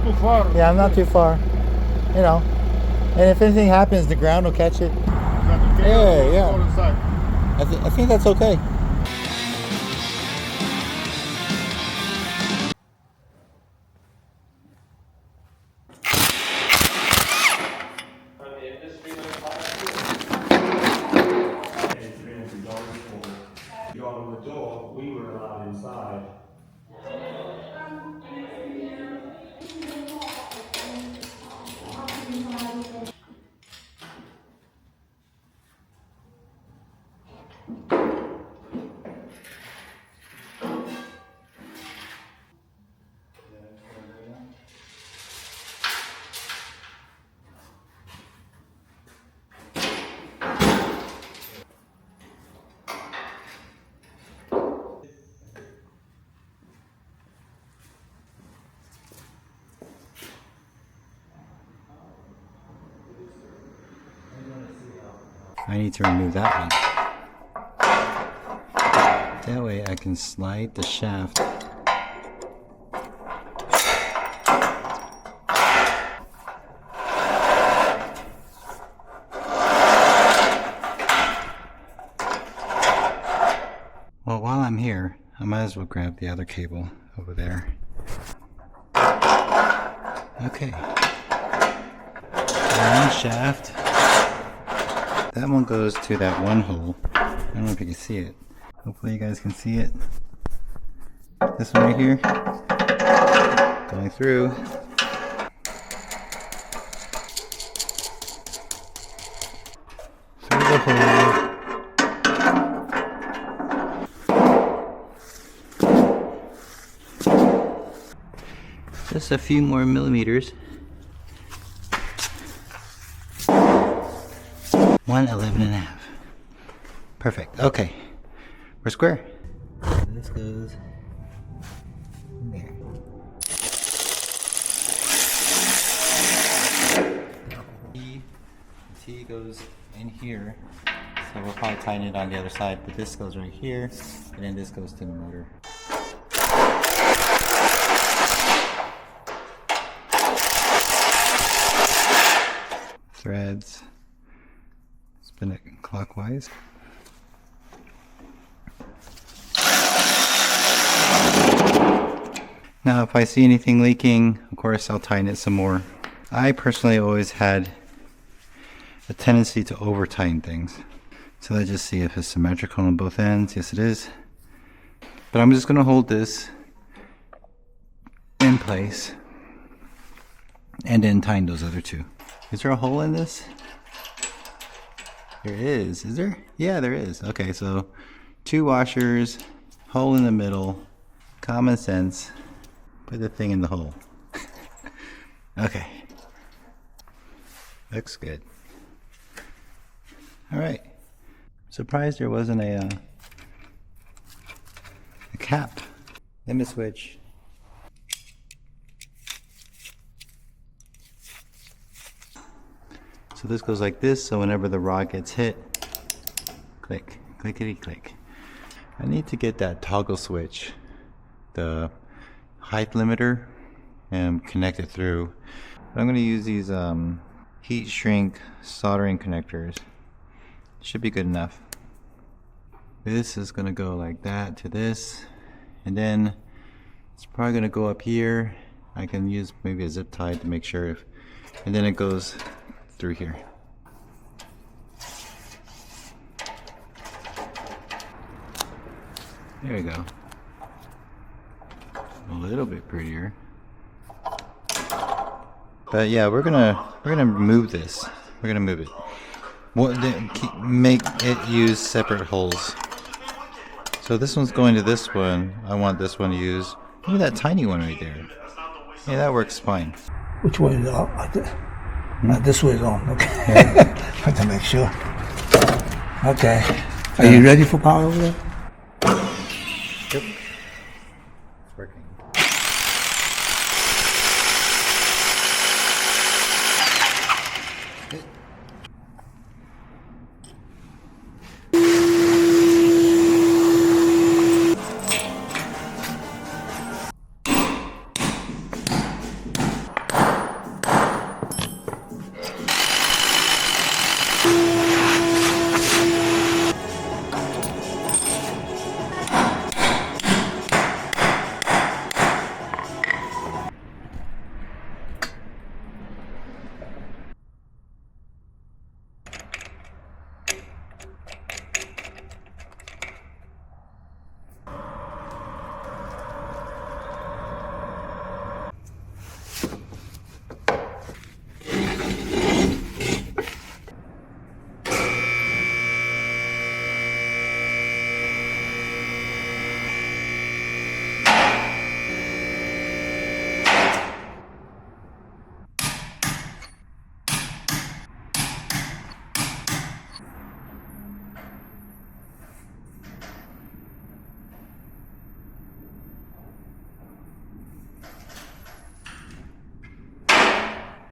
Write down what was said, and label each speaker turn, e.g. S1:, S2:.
S1: too far.
S2: Yeah, I'm not too far. You know. And if anything happens, the ground will catch it. Yeah, yeah. I think that's okay.
S3: On the door, we were allowed inside.
S2: I need to remove that one. That way I can slide the shaft. Well, while I'm here, I might as well grab the other cable over there. Okay. One shaft. That one goes to that one hole. I don't know if you can see it. Hopefully you guys can see it. This one right here. Going through. Through the hole. Just a few more millimeters. 111.5. Perfect. Okay. We're square. This goes in there. T goes in here. So we'll probably tighten it on the other side, but this goes right here, and then this goes to the motor. Threads. Spin it clockwise. Now if I see anything leaking, of course I'll tighten it some more. I personally always had a tendency to over tighten things. So let's just see if it's symmetrical on both ends. Yes it is. But I'm just going to hold this in place and then tighten those other two. Is there a hole in this? There is. Is there? Yeah, there is. Okay, so 2 washers, hole in the middle, common sense. Put the thing in the hole. Okay. Looks good. Alright. Surprised there wasn't a cap. Limit switch. So this goes like this, so whenever the rod gets hit, click, clickety click. I need to get that toggle switch, the height limiter, and connect it through. But I'm going to use these heat shrink soldering connectors. Should be good enough. This is going to go like that to this, and then it's probably going to go up here. I can use maybe a zip tie to make sure if, and then it goes through here. There we go. A little bit prettier. But yeah, we're gonna move this. We're gonna move it. Make it use separate holes. So this one's going to this one. I want this one to use. Look at that tiny one right there. Yeah, that works fine.
S4: Which way is up? This way is on. Okay. Yeah. Have to make sure. Okay. Are you ready for power over there?
S2: Yep. It's working.